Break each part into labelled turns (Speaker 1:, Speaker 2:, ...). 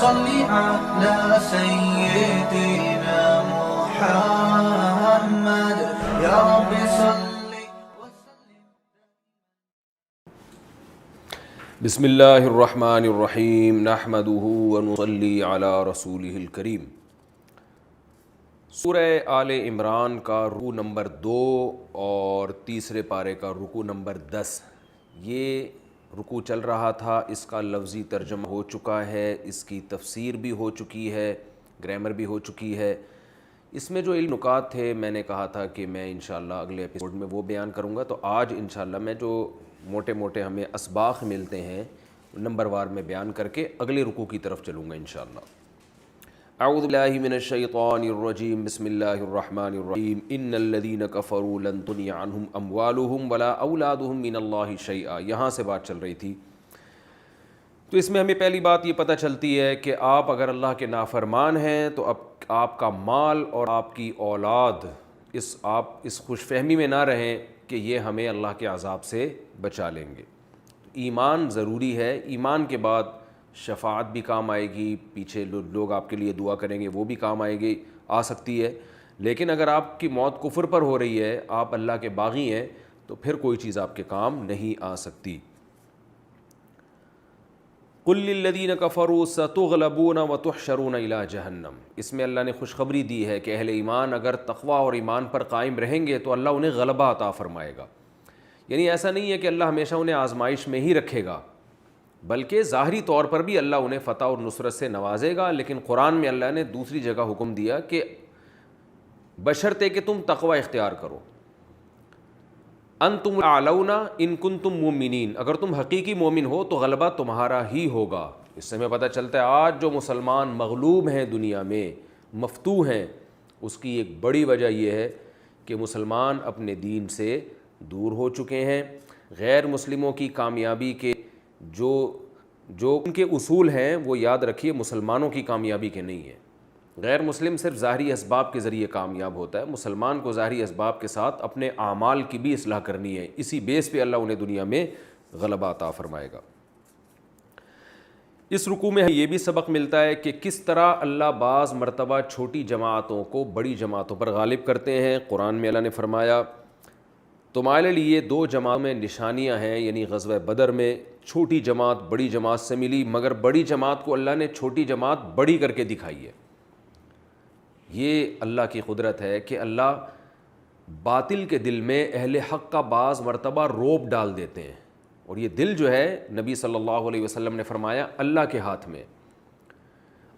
Speaker 1: صل على سيدنا محمد يا رب صل.
Speaker 2: بسم اللہ الرحمن الرحیم نحمدہ ونصلی علی رسولہ الکریم. سورہ آل عمران کا رکوع نمبر 2 اور تیسرے پارے کا رکوع نمبر 10 یہ رکوع چل رہا تھا. اس کا لفظی ترجمہ ہو چکا ہے, اس کی تفسیر بھی ہو چکی ہے, گرامر بھی ہو چکی ہے. اس میں جو نکات تھے میں نے کہا تھا کہ میں انشاءاللہ اگلے ایپیسوڈ میں وہ بیان کروں گا. تو آج انشاءاللہ میں جو موٹے موٹے ہمیں اسباق ملتے ہیں نمبر وار میں بیان کر کے اگلے رکوع کی طرف چلوں گا انشاءاللہ. اعوذ باللہ من الشیطان الرجیم. بسم اللہ الرحمن الرحیم. ان الذین کفروا لن تغنی عنہم اموالہم ولا اولادہم من اللہ شیئا. یہاں سے بات چل رہی تھی. تو اس میں ہمیں پہلی بات یہ پتہ چلتی ہے کہ آپ اگر اللہ کے نافرمان ہیں تو اب آپ کا مال اور آپ کی اولاد آپ اس خوش فہمی میں نہ رہیں کہ یہ ہمیں اللہ کے عذاب سے بچا لیں گے. ایمان ضروری ہے. ایمان کے بعد شفاعت بھی کام آئے گی, پیچھے لوگ آپ کے لیے دعا کریں گے وہ بھی کام آ سکتی ہے. لیکن اگر آپ کی موت کفر پر ہو رہی ہے, آپ اللہ کے باغی ہیں, تو پھر کوئی چیز آپ کے کام نہیں آ سکتی. قل للذین کفروا ستغلبون وتحشرون الی جہنم. اس میں اللہ نے خوشخبری دی ہے کہ اہل ایمان اگر تقوی اور ایمان پر قائم رہیں گے تو اللہ انہیں غلبہ عطا فرمائے گا. یعنی ایسا نہیں ہے کہ اللہ ہمیشہ انہیں آزمائش میں ہی رکھے گا, بلکہ ظاہری طور پر بھی اللہ انہیں فتح اور نصرت سے نوازے گا. لیکن قرآن میں اللہ نے دوسری جگہ حکم دیا کہ بشرطے کہ تم تقوی اختیار کرو. انتم اعلون ان کنتم مومنین. اگر تم حقیقی مومن ہو تو غلبہ تمہارا ہی ہوگا. اس سے ہمیں پتہ چلتا ہے آج جو مسلمان مغلوب ہیں دنیا میں, مفتوح ہیں, اس کی ایک بڑی وجہ یہ ہے کہ مسلمان اپنے دین سے دور ہو چکے ہیں. غیر مسلموں کی کامیابی کے جو ان کے اصول ہیں وہ یاد رکھیے مسلمانوں کی کامیابی کے نہیں ہیں. غیر مسلم صرف ظاہری اسباب کے ذریعے کامیاب ہوتا ہے. مسلمان کو ظاہری اسباب کے ساتھ اپنے اعمال کی بھی اصلاح کرنی ہے. اسی بیس پہ اللہ انہیں دنیا میں غلبہ عطا فرمائے گا. اس رکوع میں یہ بھی سبق ملتا ہے کہ کس طرح اللہ بعض مرتبہ چھوٹی جماعتوں کو بڑی جماعتوں پر غالب کرتے ہیں. قرآن میں اللہ نے فرمایا تمہارے لیے 2 جماعتوں میں نشانیاں ہیں. یعنی غزوہ بدر میں چھوٹی جماعت بڑی جماعت سے ملی, مگر بڑی جماعت کو اللہ نے چھوٹی جماعت بڑی کر کے دکھائی ہے. یہ اللہ کی قدرت ہے کہ اللہ باطل کے دل میں اہل حق کا بعض مرتبہ روب ڈال دیتے ہیں. اور یہ دل جو ہے نبی صلی اللہ علیہ وسلم نے فرمایا اللہ کے ہاتھ میں.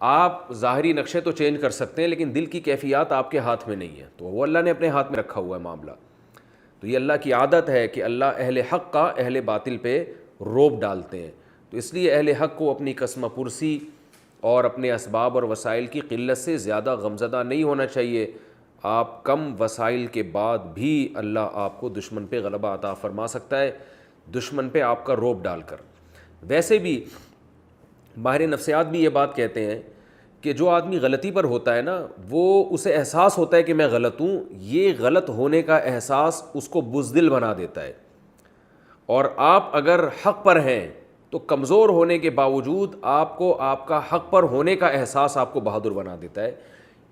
Speaker 2: آپ ظاہری نقشے تو چینج کر سکتے ہیں لیکن دل کی کیفیات آپ کے ہاتھ میں نہیں ہے, تو وہ اللہ نے اپنے ہاتھ میں رکھا ہوا ہے معاملہ. تو یہ اللہ کی عادت ہے کہ اللہ اہل حق کا اہل باطل پہ روب ڈالتے ہیں. تو اس لیے اہل حق کو اپنی قسمہ پرسی اور اپنے اسباب اور وسائل کی قلت سے زیادہ غمزدہ نہیں ہونا چاہیے. آپ کم وسائل کے بعد بھی اللہ آپ کو دشمن پہ غلبہ عطا فرما سکتا ہے, دشمن پہ آپ کا روب ڈال کر. ویسے بھی ماہر نفسیات بھی یہ بات کہتے ہیں کہ جو آدمی غلطی پر ہوتا ہے نا, وہ اسے احساس ہوتا ہے کہ میں غلط ہوں. یہ غلط ہونے کا احساس اس کو بزدل بنا دیتا ہے. اور آپ اگر حق پر ہیں تو کمزور ہونے کے باوجود آپ کو آپ کا حق پر ہونے کا احساس آپ کو بہادر بنا دیتا ہے.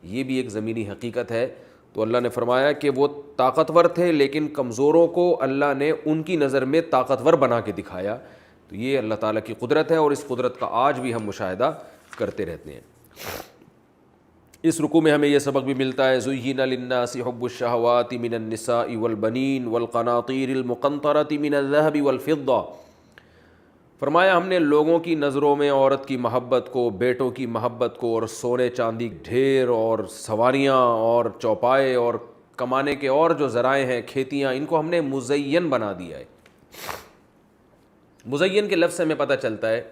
Speaker 2: یہ بھی ایک زمینی حقیقت ہے. تو اللہ نے فرمایا کہ وہ طاقتور تھے لیکن کمزوروں کو اللہ نے ان کی نظر میں طاقتور بنا کے دکھایا. تو یہ اللہ تعالیٰ کی قدرت ہے اور اس قدرت کا آج بھی ہم مشاہدہ کرتے رہتے ہیں. اس رکوع میں ہمیں یہ سبق بھی ملتا ہے زُيِّنَ لِلنَّاسِ حُبُّ الشَّهَوَاتِ مِنَ النِّسَاءِ وَالْبَنِينَ وَالْقَنَاطِيرِ الْمُقَنطَرَةِ مِنَ الذَّهَبِ وَالْفِضَّةِ. فرمایا ہم نے لوگوں کی نظروں میں عورت کی محبت کو, بیٹوں کی محبت کو, اور سونے چاندی ڈھیر اور سواریاں اور چوپائے اور کمانے کے اور جو ذرائع ہیں, کھیتیاں, ان کو ہم نے مزین بنا دیا ہے. مزین کے لفظ سے ہمیں پتہ چلتا ہے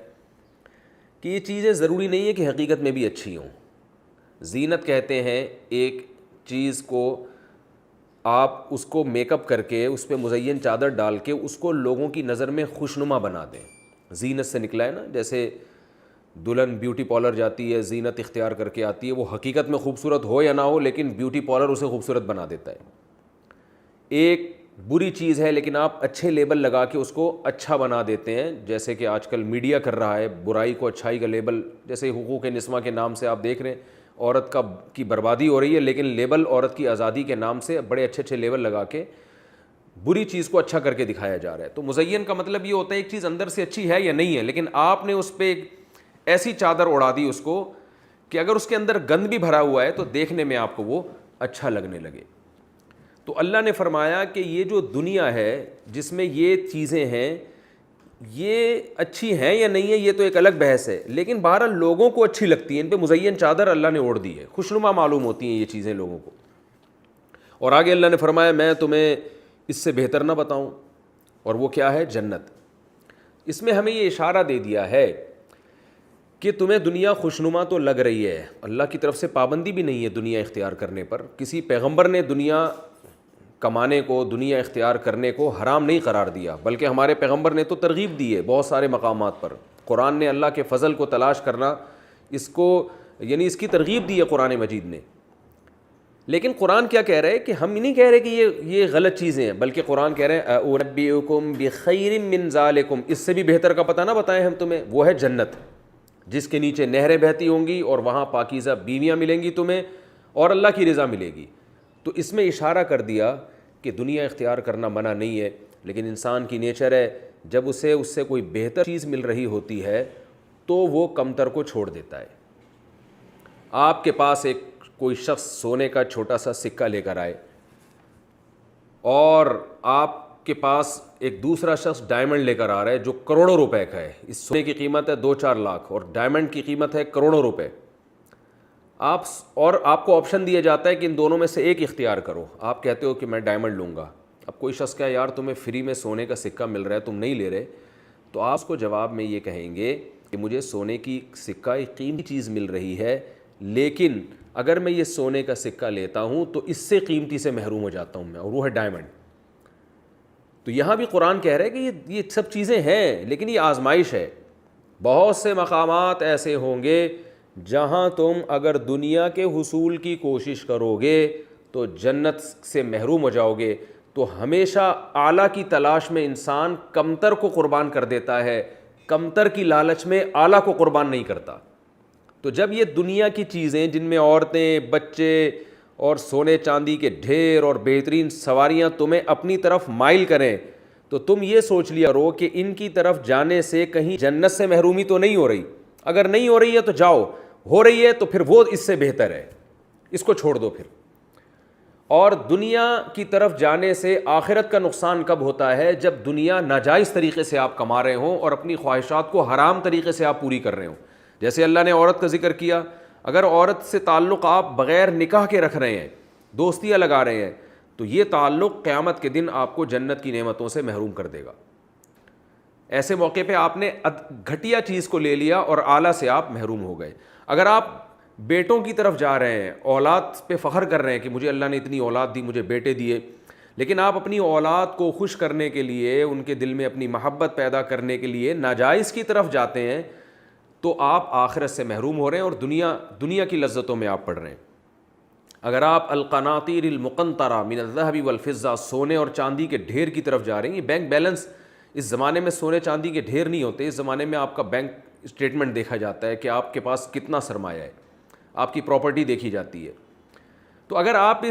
Speaker 2: کہ یہ چیزیں ضروری نہیں ہے کہ حقیقت میں بھی اچھی ہوں. زینت کہتے ہیں ایک چیز کو آپ اس کو میک اپ کر کے اس پہ مزین چادر ڈال کے اس کو لوگوں کی نظر میں خوشنما بنا دیں. زینت سے نکلا ہے نا. جیسے دلہن بیوٹی پارلر جاتی ہے, زینت اختیار کر کے آتی ہے, وہ حقیقت میں خوبصورت ہو یا نہ ہو لیکن بیوٹی پارلر اسے خوبصورت بنا دیتا ہے. ایک بری چیز ہے لیکن آپ اچھے لیبل لگا کے اس کو اچھا بنا دیتے ہیں، جیسے کہ آج کل میڈیا کر رہا ہے، برائی کو اچھائی کا لیبل، جیسے حقوق نسواں کے نام سے آپ دیکھ رہے ہیں عورت کی بربادی ہو رہی ہے، لیکن لیبل عورت کی آزادی کے نام سے بڑے اچھے اچھے لیبل لگا کے بری چیز کو اچھا کر کے دکھایا جا رہا ہے۔ تو مزین کا مطلب یہ ہوتا ہے ایک چیز اندر سے اچھی ہے یا نہیں ہے، لیکن آپ نے اس پہ ایک ایسی چادر اڑا دی اس کو کہ اگر اس کے اندر گند بھی بھرا ہوا ہے تو دیکھنے میں آپ کو وہ اچھا لگنے لگے۔ تو اللہ نے فرمایا کہ یہ جو دنیا ہے جس میں یہ چیزیں ہیں یہ اچھی ہیں یا نہیں ہے یہ تو ایک الگ بحث ہے، لیکن بہرحال لوگوں کو اچھی لگتی ہیں، ان پہ مزین چادر اللہ نے اوڑھ دی ہے، خوشنما معلوم ہوتی ہیں یہ چیزیں لوگوں کو۔ اور آگے اللہ نے فرمایا میں تمہیں اس سے بہتر نہ بتاؤں، اور وہ کیا ہے؟ جنت۔ اس میں ہمیں یہ اشارہ دے دیا ہے کہ تمہیں دنیا خوشنما تو لگ رہی ہے، اللہ کی طرف سے پابندی بھی نہیں ہے دنیا اختیار کرنے پر، کسی پیغمبر نے دنیا کمانے کو، دنیا اختیار کرنے کو حرام نہیں قرار دیا، بلکہ ہمارے پیغمبر نے تو ترغیب دی ہے بہت سارے مقامات پر۔ قرآن نے اللہ کے فضل کو تلاش کرنا، اس کو یعنی اس کی ترغیب دی ہے قرآن مجید نے۔ لیکن قرآن کیا کہہ رہا ہے کہ ہم نہیں کہہ رہے کہ یہ غلط چیزیں ہیں، بلکہ قرآن کہہ رہے ہیں اُنَبِّئُکُم بِخَیْرٍ مِّن ذَلِکُم، اس سے بھی بہتر کا پتہ نہ بتائیں ہم تمہیں، وہ ہے جنت جس کے نیچے نہریں بہتی ہوں گی اور وہاں پاکیزہ بیویاں ملیں گی تمہیں اور اللہ کی رضا ملے گی۔ تو اس میں اشارہ کر دیا کہ دنیا اختیار کرنا منع نہیں ہے، لیکن انسان کی نیچر ہے جب اسے اس سے کوئی بہتر چیز مل رہی ہوتی ہے تو وہ کمتر کو چھوڑ دیتا ہے۔ آپ کے پاس کوئی شخص سونے کا چھوٹا سا سکہ لے کر آئے اور آپ کے پاس ایک دوسرا شخص ڈائمنڈ لے کر آ رہا ہے جو کروڑوں روپے کا ہے، اس سونے کی قیمت ہے 2-4 لاکھ اور ڈائمنڈ کی قیمت ہے کروڑوں روپے، آپ کو آپشن دیا جاتا ہے کہ ان دونوں میں سے ایک اختیار کرو، آپ کہتے ہو کہ میں ڈائمنڈ لوں گا۔ اب کوئی شخص کہا یار تمہیں فری میں سونے کا سکہ مل رہا ہے تم نہیں لے رہے، تو آپ اس کو جواب میں یہ کہیں گے کہ مجھے سونے کی سکہ ایک قیمتی چیز مل رہی ہے، لیکن اگر میں یہ سونے کا سکہ لیتا ہوں تو اس سے قیمتی سے محروم ہو جاتا ہوں میں، اور وہ ہے ڈائمنڈ۔ تو یہاں بھی قرآن کہہ رہا ہے کہ یہ سب چیزیں ہیں لیکن یہ آزمائش ہے۔ بہت سے مقامات ایسے ہوں گے جہاں تم اگر دنیا کے حصول کی کوشش کرو گے تو جنت سے محروم ہو جاؤ گے۔ تو ہمیشہ اعلیٰ کی تلاش میں انسان کمتر کو قربان کر دیتا ہے، کمتر کی لالچ میں اعلیٰ کو قربان نہیں کرتا۔ تو جب یہ دنیا کی چیزیں جن میں عورتیں، بچے اور سونے چاندی کے ڈھیر اور بہترین سواریاں تمہیں اپنی طرف مائل کریں تو تم یہ سوچ لیا کرو کہ ان کی طرف جانے سے کہیں جنت سے محرومی تو نہیں ہو رہی، اگر نہیں ہو رہی ہے تو جاؤ، ہو رہی ہے تو پھر وہ اس سے بہتر ہے، اس کو چھوڑ دو پھر۔ اور دنیا کی طرف جانے سے آخرت کا نقصان کب ہوتا ہے؟ جب دنیا ناجائز طریقے سے آپ کما رہے ہوں اور اپنی خواہشات کو حرام طریقے سے آپ پوری کر رہے ہوں۔ جیسے اللہ نے عورت کا ذکر کیا، اگر عورت سے تعلق آپ بغیر نکاح کے رکھ رہے ہیں، دوستیاں لگا رہے ہیں، تو یہ تعلق قیامت کے دن آپ کو جنت کی نعمتوں سے محروم کر دے گا۔ ایسے موقع پہ آپ نے گھٹیا چیز کو لے لیا اور اعلیٰ سے آپ محروم ہو گئے۔ اگر آپ بیٹوں کی طرف جا رہے ہیں، اولاد پہ فخر کر رہے ہیں کہ مجھے اللہ نے اتنی اولاد دی، مجھے بیٹے دیے، لیکن آپ اپنی اولاد کو خوش کرنے کے لیے، ان کے دل میں اپنی محبت پیدا کرنے کے لیے ناجائز کی طرف جاتے ہیں تو آپ آخرت سے محروم ہو رہے ہیں اور دنیا کی لذتوں میں آپ پڑ رہے ہیں۔ اگر آپ القناطیر المقنطرہ من الذهب والفضہ، سونے اور چاندی کے ڈھیر کی طرف جا رہے ہیں، یہ بینک بیلنس، اس زمانے میں سونے چاندی کے ڈھیر نہیں ہوتے، اس زمانے میں آپ کا بینک اسٹیٹمنٹ دیکھا جاتا ہے کہ آپ کے پاس کتنا سرمایہ ہے، آپ کی پراپرٹی دیکھی جاتی ہے۔ تو اگر آپ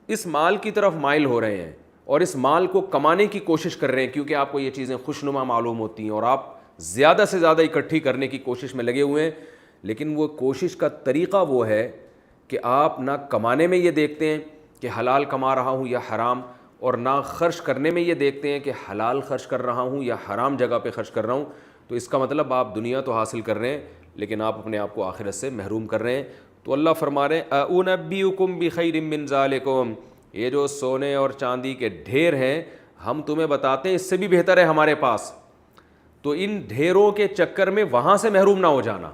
Speaker 2: اس مال کی طرف مائل ہو رہے ہیں اور اس مال کو کمانے کی کوشش کر رہے ہیں کیونکہ آپ کو یہ چیزیں خوشنما معلوم ہوتی ہیں اور آپ زیادہ سے زیادہ اکٹھی کرنے کی کوشش میں لگے ہوئے ہیں، لیکن وہ کوشش کا طریقہ وہ ہے کہ آپ نہ کمانے میں یہ دیکھتے ہیں کہ حلال کما رہا ہوں یا حرام، اور نہ خرچ کرنے میں یہ دیکھتے ہیں کہ حلال خرچ کر رہا ہوں یا حرام جگہ پہ خرچ کر رہا ہوں، تو اس کا مطلب آپ دنیا تو حاصل کر رہے ہیں لیکن آپ اپنے آپ کو آخرت سے محروم کر رہے ہیں۔ تو اللہ فرما رہے ہیں اُنَبِّئُکُم بِخَیْرٍ مِّن ذَلِکُم، یہ جو سونے اور چاندی کے ڈھیر ہیں ہم تمہیں بتاتے ہیں اس سے بھی بہتر ہے ہمارے پاس، تو ان ڈھیروں کے چکر میں وہاں سے محروم نہ ہو جانا۔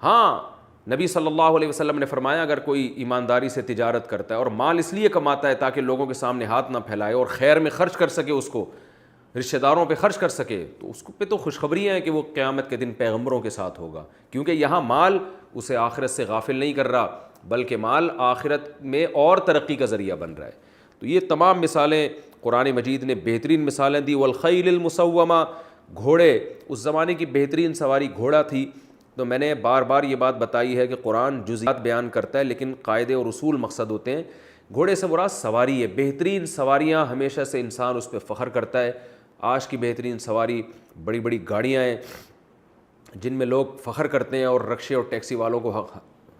Speaker 2: ہاں، نبی صلی اللہ علیہ وسلم نے فرمایا اگر کوئی ایمانداری سے تجارت کرتا ہے اور مال اس لیے کماتا ہے تاکہ لوگوں کے سامنے ہاتھ نہ پھیلائے اور خیر میں خرچ کر سکے، اس کو رشتہ داروں پہ خرچ کر سکے، تو اس پہ تو خوشخبری ہے کہ وہ قیامت کے دن پیغمبروں کے ساتھ ہوگا، کیونکہ یہاں مال اسے آخرت سے غافل نہیں کر رہا بلکہ مال آخرت میں اور ترقی کا ذریعہ بن رہا ہے۔ تو یہ تمام مثالیں قرآن مجید نے بہترین مثالیں دی. والخیل المسومہ، گھوڑے، اس زمانے کی بہترین سواری گھوڑا تھی. تو میں نے بار بار یہ بات بتائی ہے کہ قرآن جزئیات بیان کرتا ہے لیکن قاعدے اور اصول مقصد ہوتے ہیں. گھوڑے سے مراد سواری ہے، بہترین سواریاں ہمیشہ سے انسان اس پہ فخر کرتا ہے. آج کی بہترین سواری بڑی بڑی گاڑیاں ہیں جن میں لوگ فخر کرتے ہیں اور رکشے اور ٹیکسی والوں کو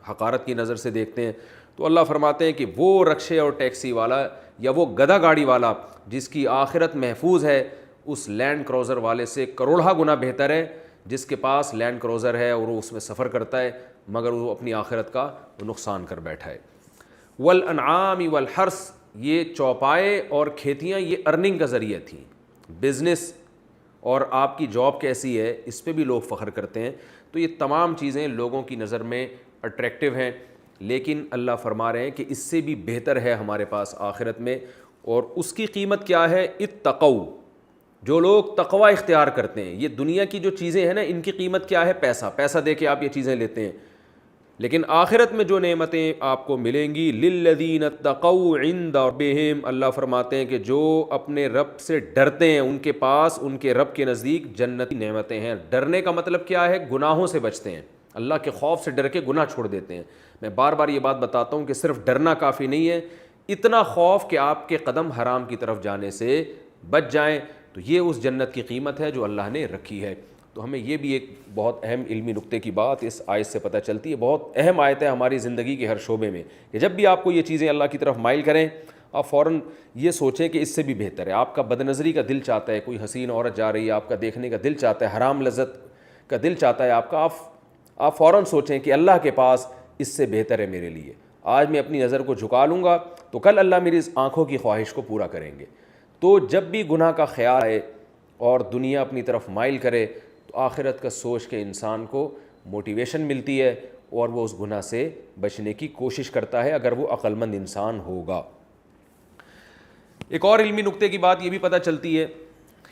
Speaker 2: حقارت کی نظر سے دیکھتے ہیں. تو اللہ فرماتے ہیں کہ وہ رکشے اور ٹیکسی والا یا وہ گدھا گاڑی والا جس کی آخرت محفوظ ہے، اس لینڈ کروزر والے سے کروڑہ گنا بہتر ہے جس کے پاس لینڈ کروزر ہے اور وہ اس میں سفر کرتا ہے مگر وہ اپنی آخرت کا نقصان کر بیٹھا ہے. والانعام والحرث، یہ چوپائے اور کھیتیاں یہ ارننگ کا ذریعہ تھیں. بزنس اور آپ کی جاب کیسی ہے اس پہ بھی لوگ فخر کرتے ہیں. تو یہ تمام چیزیں لوگوں کی نظر میں اٹریکٹیو ہیں لیکن اللہ فرما رہے ہیں کہ اس سے بھی بہتر ہے ہمارے پاس آخرت میں. اور اس کی قیمت کیا ہے؟ اتقوا، جو لوگ تقوی اختیار کرتے ہیں. یہ دنیا کی جو چیزیں ہیں نا ان کی قیمت کیا ہے؟ پیسہ دے کے آپ یہ چیزیں لیتے ہیں. لیکن آخرت میں جو نعمتیں آپ کو ملیں گی، للذین اتقوا عند ربہم، اللہ فرماتے ہیں کہ جو اپنے رب سے ڈرتے ہیں ان کے پاس ان کے رب کے نزدیک جنتی نعمتیں ہیں. ڈرنے کا مطلب کیا ہے؟ گناہوں سے بچتے ہیں، اللہ کے خوف سے ڈر کے گناہ چھوڑ دیتے ہیں. میں بار بار یہ بات بتاتا ہوں کہ صرف ڈرنا کافی نہیں ہے، اتنا خوف کہ آپ کے قدم حرام کی طرف جانے سے بچ جائیں. تو یہ اس جنت کی قیمت ہے جو اللہ نے رکھی ہے. تو ہمیں یہ بھی ایک بہت اہم علمی نقطے کی بات اس آیت سے پتہ چلتی ہے. بہت اہم آیت ہے ہماری زندگی کے ہر شعبے میں کہ جب بھی آپ کو یہ چیزیں اللہ کی طرف مائل کریں آپ فوراً یہ سوچیں کہ اس سے بھی بہتر ہے. آپ کا بدنظری کا دل چاہتا ہے، کوئی حسین عورت جا رہی ہے آپ کا دیکھنے کا دل چاہتا ہے، حرام لذت کا دل چاہتا ہے آپ کا، آپ فوراً سوچیں کہ اللہ کے پاس اس سے بہتر ہے میرے لیے. آج میں اپنی نظر کو جھکا لوں گا تو کل اللہ میری اس آنکھوں کی خواہش کو پورا کریں گے. تو جب بھی گناہ کا خیال آئے اور دنیا اپنی طرف مائل کرے تو آخرت کا سوچ کے انسان کو موٹیویشن ملتی ہے اور وہ اس گناہ سے بچنے کی کوشش کرتا ہے اگر وہ عقل مند انسان ہوگا. ایک اور علمی نقطے کی بات یہ بھی پتہ چلتی ہے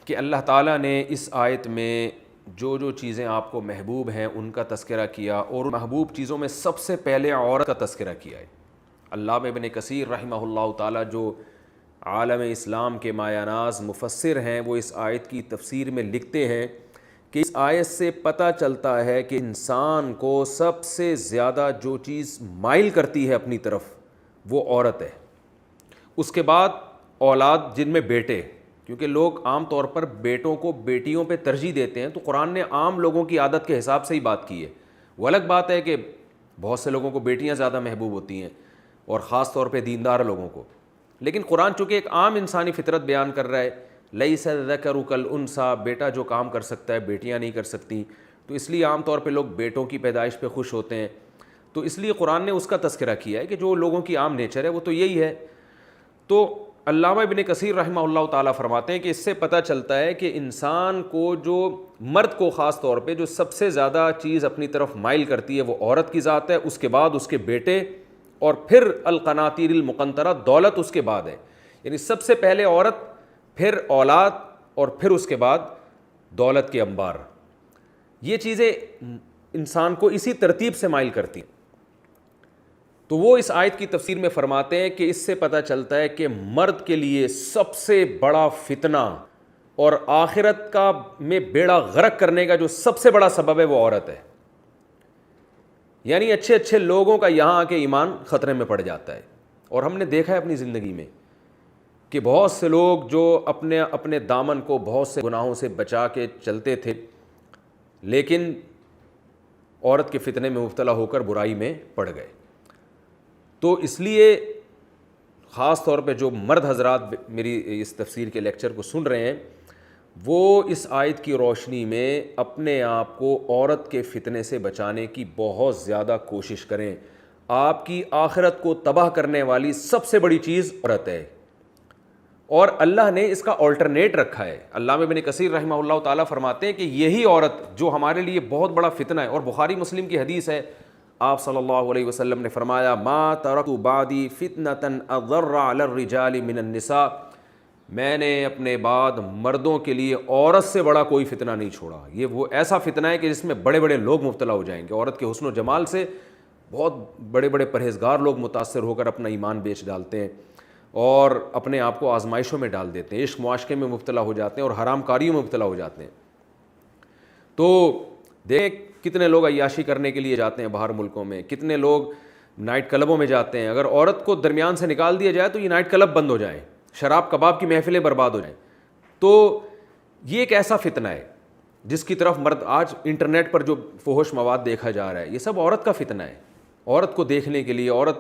Speaker 2: کہ اللہ تعالیٰ نے اس آیت میں جو چیزیں آپ کو محبوب ہیں ان کا تذکرہ کیا اور محبوب چیزوں میں سب سے پہلے عورت کا تذکرہ کیا ہے. علامہ ابن کثیر رحمہ اللہ تعالیٰ جو عالم اسلام کے مایہ ناز مفسر ہیں وہ اس آیت کی تفسیر میں لکھتے ہیں کہ اس آیت سے پتہ چلتا ہے کہ انسان کو سب سے زیادہ جو چیز مائل کرتی ہے اپنی طرف وہ عورت ہے. اس کے بعد اولاد جن میں بیٹے، کیونکہ لوگ عام طور پر بیٹوں کو بیٹیوں پہ ترجیح دیتے ہیں تو قرآن نے عام لوگوں کی عادت کے حساب سے ہی بات کی ہے. وہ الگ بات ہے کہ بہت سے لوگوں کو بیٹیاں زیادہ محبوب ہوتی ہیں اور خاص طور پہ دیندار لوگوں کو، لیکن قرآن چونکہ ایک عام انسانی فطرت بیان کر رہا ہے، لیس الذکر کالانثی، بیٹا جو کام کر سکتا ہے بیٹیاں نہیں کر سکتی، تو اس لیے عام طور پہ لوگ بیٹوں کی پیدائش پہ خوش ہوتے ہیں. تو اس لیے قرآن نے اس کا تذکرہ کیا ہے کہ جو لوگوں کی عام نیچر ہے وہ تو یہی ہے. تو علامہ ابن کثیر رحمہ اللہ تعالیٰ فرماتے ہیں کہ اس سے پتہ چلتا ہے کہ انسان کو جو مرد کو خاص طور پہ جو سب سے زیادہ چیز اپنی طرف مائل کرتی ہے وہ عورت کی ذات ہے، اس کے بعد اس کے بیٹے اور پھر القناطیر المقنطرہ، دولت اس کے بعد ہے. یعنی سب سے پہلے عورت، پھر اولاد اور پھر اس کے بعد دولت کے انبار. یہ چیزیں انسان کو اسی ترتیب سے مائل کرتی ہیں. تو وہ اس آیت کی تفسیر میں فرماتے ہیں کہ اس سے پتہ چلتا ہے کہ مرد کے لیے سب سے بڑا فتنہ اور آخرت کا میں بیڑا غرق کرنے کا جو سب سے بڑا سبب ہے وہ عورت ہے. یعنی اچھے لوگوں کا یہاں آ کے ایمان خطرے میں پڑ جاتا ہے. اور ہم نے دیکھا ہے اپنی زندگی میں کہ بہت سے لوگ جو اپنے دامن کو بہت سے گناہوں سے بچا کے چلتے تھے لیکن عورت کے فتنے میں مبتلا ہو کر برائی میں پڑ گئے. تو اس لیے خاص طور پہ جو مرد حضرات میری اس تفسیر کے لیکچر کو سن رہے ہیں وہ اس آیت کی روشنی میں اپنے آپ کو عورت کے فتنے سے بچانے کی بہت زیادہ کوشش کریں. آپ کی آخرت کو تباہ کرنے والی سب سے بڑی چیز عورت ہے اور اللہ نے اس کا آلٹرنیٹ رکھا ہے. علامہ ابن کثیر رحمہ اللہ تعالیٰ فرماتے ہیں کہ یہی عورت جو ہمارے لیے بہت بڑا فتنہ ہے، اور بخاری مسلم کی حدیث ہے، آپ صلی اللہ علیہ وسلم نے فرمایا ما ترکت بعدی فتنة اضر علی الرجال من النساء، میں نے اپنے بعد مردوں کے لیے عورت سے بڑا کوئی فتنہ نہیں چھوڑا. یہ وہ ایسا فتنہ ہے کہ جس میں بڑے بڑے لوگ مبتلا ہو جائیں گے. عورت کے حسن و جمال سے بہت بڑے بڑے پرہیزگار لوگ متاثر ہو کر اپنا ایمان بیچ ڈالتے ہیں. اور اپنے آپ کو آزمائشوں میں ڈال دیتے ہیں, عشق معاشقے میں مبتلا ہو جاتے ہیں اور حرام کاریوں میں مبتلا ہو جاتے ہیں. تو دیکھ کتنے لوگ عیاشی کرنے کے لیے جاتے ہیں باہر ملکوں میں, کتنے لوگ نائٹ کلبوں میں جاتے ہیں. اگر عورت کو درمیان سے نکال دیا جائے تو یہ نائٹ کلب بند ہو جائیں, شراب کباب کی محفلیں برباد ہو جائیں. تو یہ ایک ایسا فتنہ ہے جس کی طرف مرد, آج انٹرنیٹ پر جو فحش مواد دیکھا جا رہا ہے یہ سب عورت کا فتنہ ہے. عورت کو دیکھنے کے لیے, عورت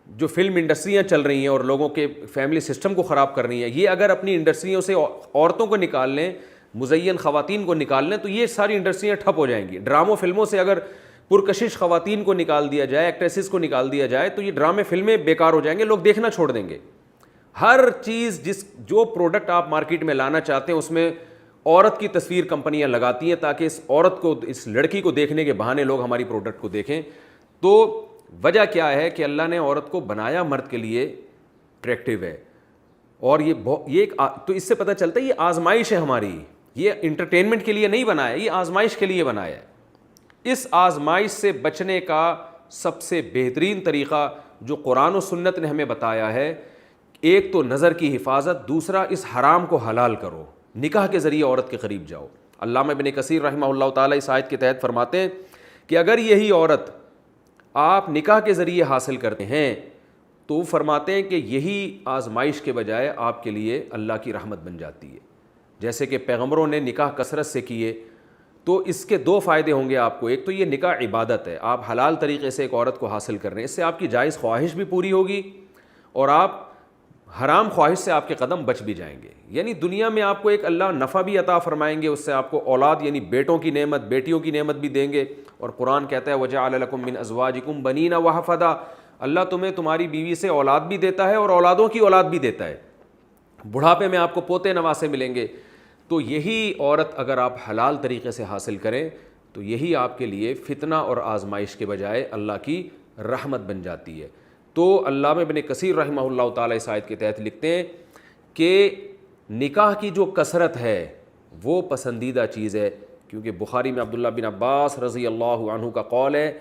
Speaker 2: جو فلم انڈسٹریاں چل رہی ہیں اور لوگوں کے فیملی سسٹم کو خراب کر رہی ہیں, یہ اگر اپنی انڈسٹریوں سے عورتوں کو نکال لیں, مزین خواتین کو نکال لیں, تو یہ ساری انڈسٹریاں ٹھپ ہو جائیں گی. ڈراموں فلموں سے اگر پرکشش خواتین کو نکال دیا جائے, ایکٹریسز کو نکال دیا جائے, تو یہ ڈرامے فلمیں بیکار ہو جائیں گے, لوگ دیکھنا چھوڑ دیں گے. ہر چیز جو پروڈکٹ آپ مارکیٹ میں لانا چاہتے ہیں اس میں عورت کی تصویر کمپنیاں لگاتی ہیں تاکہ اس عورت کو, اس لڑکی کو دیکھنے کے بہانے لوگ ہماری پروڈکٹ کو دیکھیں. تو وجہ کیا ہے کہ اللہ نے عورت کو بنایا مرد کے لیے اٹریکٹیو ہے, اور یہ ایک تو اس سے پتہ چلتا ہے یہ آزمائش ہے ہماری, یہ انٹرٹینمنٹ کے لیے نہیں بنایا, یہ آزمائش کے لیے بنایا ہے. اس آزمائش سے بچنے کا سب سے بہترین طریقہ جو قرآن و سنت نے ہمیں بتایا ہے, ایک تو نظر کی حفاظت, دوسرا اس حرام کو حلال کرو, نکاح کے ذریعے عورت کے قریب جاؤ. علامہ ابن کثیر رحمہ اللہ تعالیٰ اس آیت کے تحت فرماتے ہیں کہ اگر یہی عورت آپ نکاح کے ذریعے حاصل کرتے ہیں تو وہ فرماتے ہیں کہ یہی آزمائش کے بجائے آپ کے لیے اللہ کی رحمت بن جاتی ہے. جیسے کہ پیغمبروں نے نکاح کثرت سے کیے تو اس کے دو فائدے ہوں گے آپ کو. ایک تو یہ نکاح عبادت ہے, آپ حلال طریقے سے ایک عورت کو حاصل کر رہے ہیں, اس سے آپ کی جائز خواہش بھی پوری ہوگی اور آپ حرام خواہش سے آپ کے قدم بچ بھی جائیں گے. یعنی دنیا میں آپ کو ایک اللہ نفع بھی عطا فرمائیں گے, اس سے آپ کو اولاد یعنی بیٹوں کی نعمت, بیٹیوں کی نعمت بھی دیں گے. اور قرآن کہتا ہے وَجَعَلَ لَكُم مِّنْ أَزْوَاجِكُمْ بَنِينَ وَحَفَدًا, اللہ تمہیں تمہاری بیوی سے اولاد بھی دیتا ہے اور اولادوں کی اولاد بھی دیتا ہے, بڑھاپے میں آپ کو پوتے نواسے ملیں گے. تو یہی عورت اگر آپ حلال طریقے سے حاصل کریں تو یہی آپ کے لیے فتنہ اور آزمائش کے بجائے اللہ کی رحمت بن جاتی ہے. تو علامہ ابن کثیر رحمہ اللہ تعالیٰ اس آیت کے تحت لکھتے ہیں کہ نکاح کی جو کثرت ہے وہ پسندیدہ چیز ہے, کیونکہ بخاری میں عبداللہ بن عباس رضی اللہ عنہ کا قول ہے